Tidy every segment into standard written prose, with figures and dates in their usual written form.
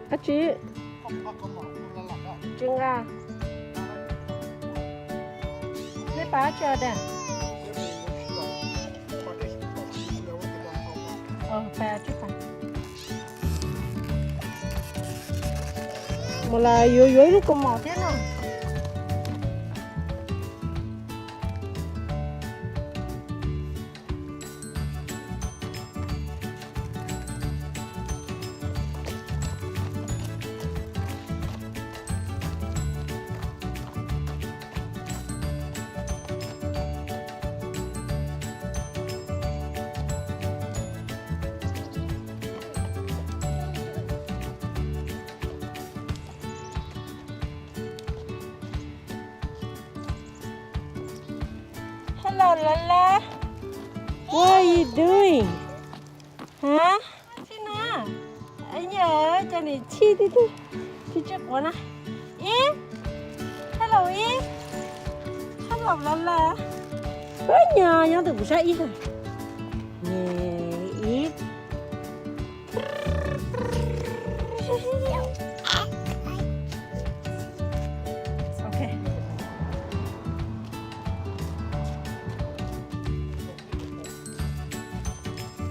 À chị chừng à lấy bá cho đây bá chứ phải mà là dưới lúc con mò thế nào Hello, Lala. What are you doing? Hả? Sina. Anh nhớ cho này chi đi đi. Chi trước của nó. Yến. Hello Yến. Hello Lala. Với nhớ từ buổi sáng Yến rồi. Nè Yến. Okay.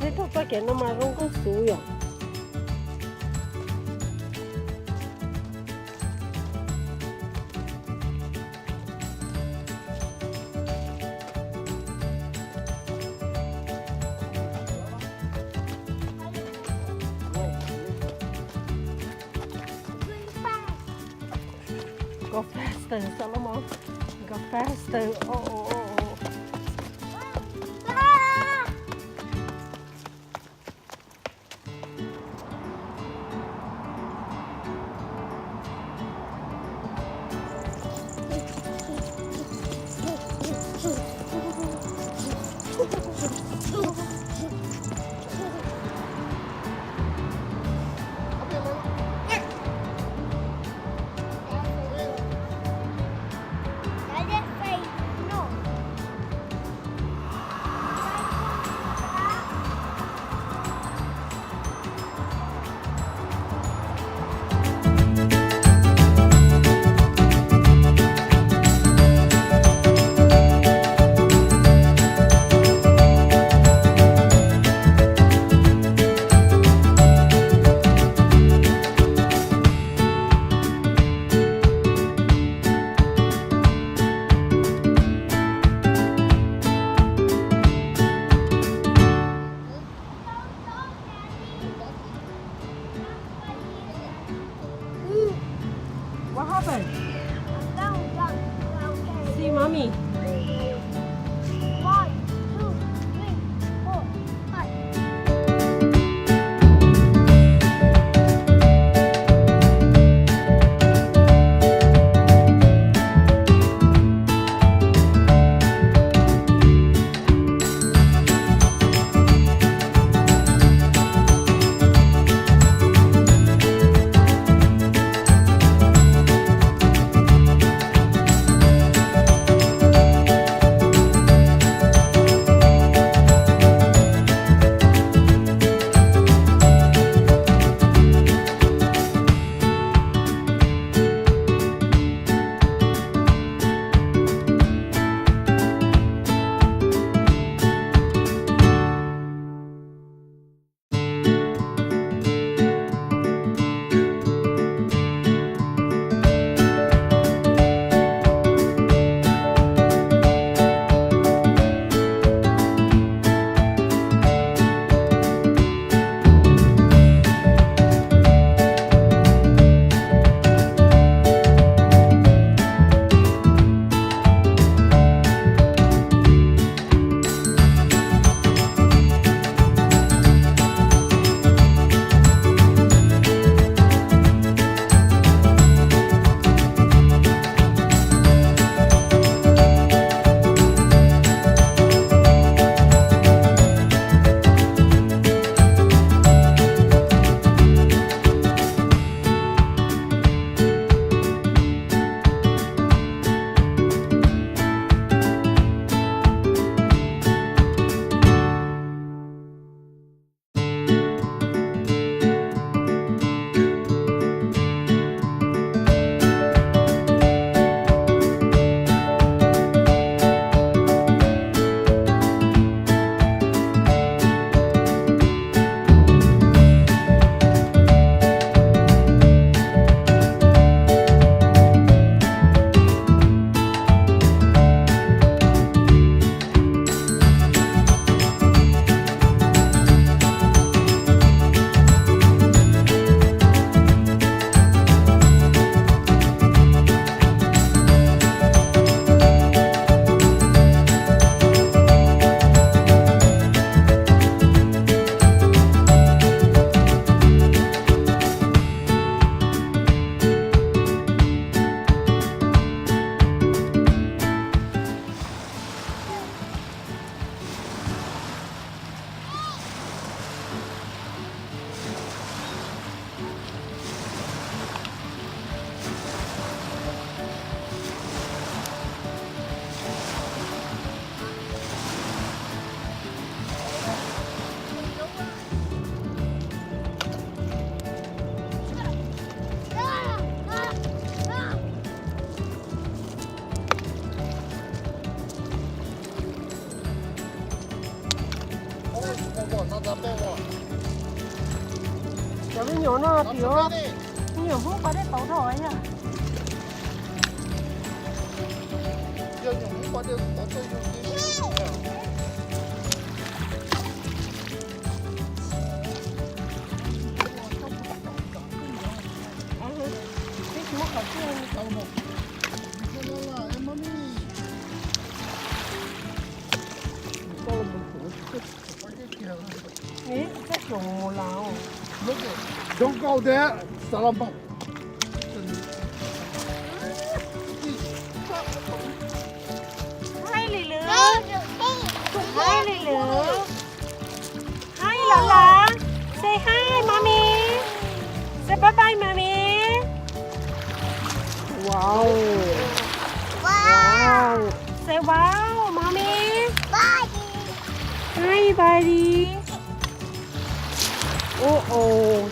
Itu pakai nama rong kan suya. Go faster, Solomon. Go faster. Oh. What happened? See mommy. 1, 2, 3, 4, 5. Giờ mới nhỏ nó tiểu nhiều hút vào đây tàu rồi nha Don't go there, Salambang. Hai lì lửa Hai lì lửa Hai là là Say hi mommy Say bye bye mommy Wow Wow Say wow mommy Hi buddy Oh oh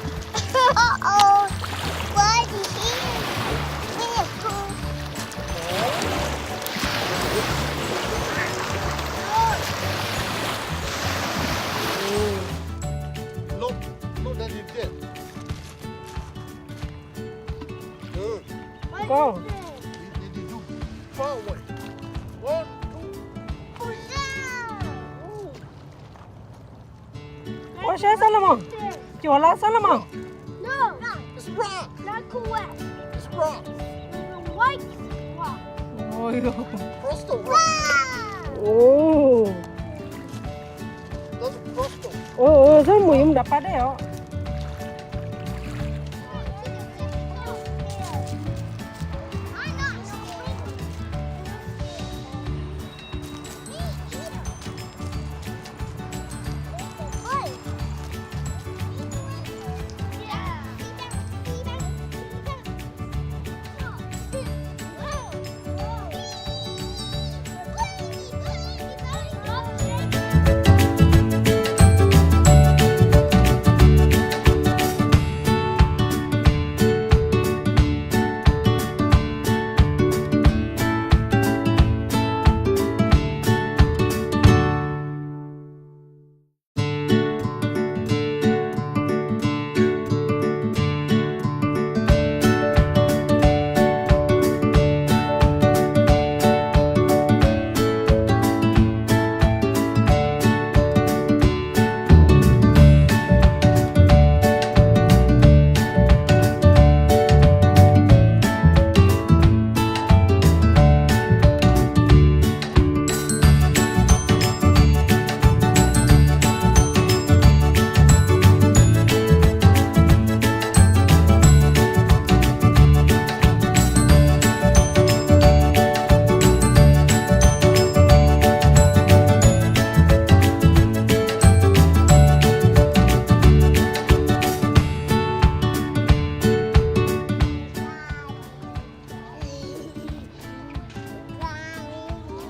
Look that you did. Good. Go Did you do far away? 1, 2, 3. Ủa sao Solomon Chùa là Solomon It's rock. It's rock. Ôi Cross the rock. Ồ That's a cross the. Ồ sao mùi em đập ở đây hả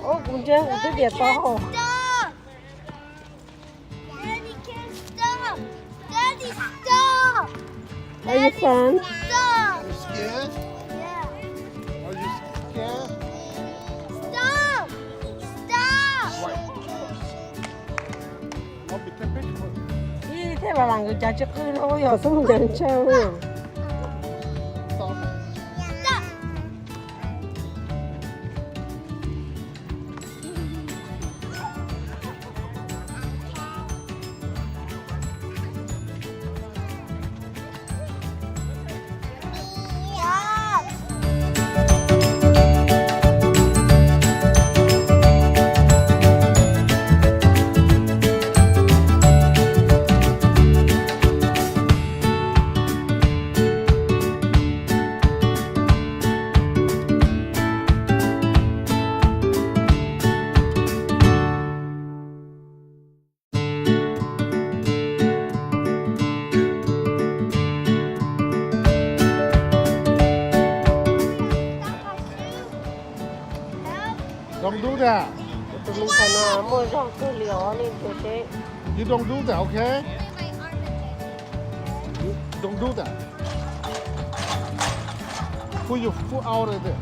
Ồ cũng chưa cũng chưa biết to hổ Daddy can't stop. Daddy, stop. Are you fun? Stop. You scared? Yeah. Are you scared? Stop. Stop. Why? I'll be taking picture. Ý thế bà làm người cha chắc cứ lôi ở xuống dần treo nữa Stop. Stop. Don't do that. tụi mình phải là mua rau củ liều nên tụi thế You don't do that, okay? You don't do that. Put your foot out of there.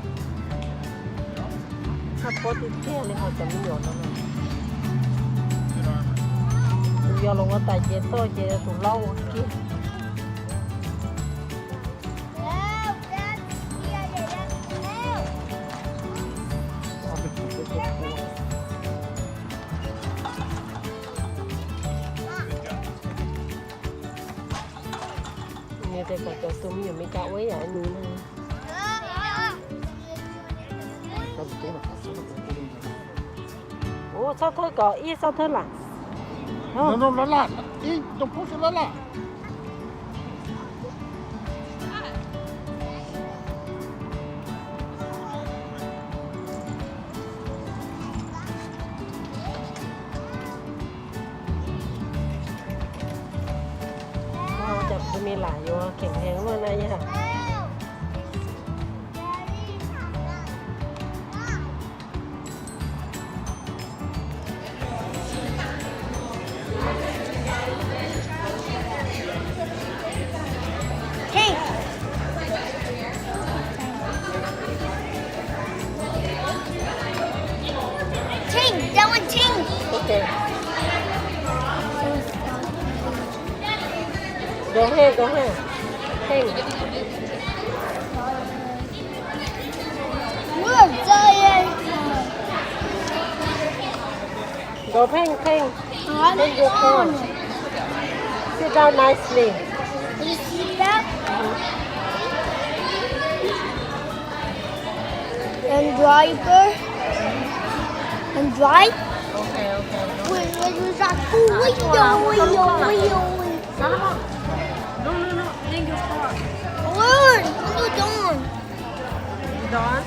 ถ้าพอติดเที่ยเลยเขาจะไม่หยอดแล้วนะหยอดลงว่าแต่เจ๊โตเจ๊ถูกเล่ากิน Như thế cả cho tụi mình mới cạo ấy à anh núi này. Ủa sao thôi có ít sao thôi là? No, no, la la. Y, don't push it, la la. Wow,จับจะมีหลายอยู่แข็งแรงมากนะเนี่ย Ting. Ting. That one ting. โอเค go ahead go ahead เพ่ง Look, giant. go เพ่งเพ่ง On hold your phone sit down nicely You see that? And driver. And drive. okay okay Wait, was that? Wait, no no no hang your phone Learn. Hold on. Don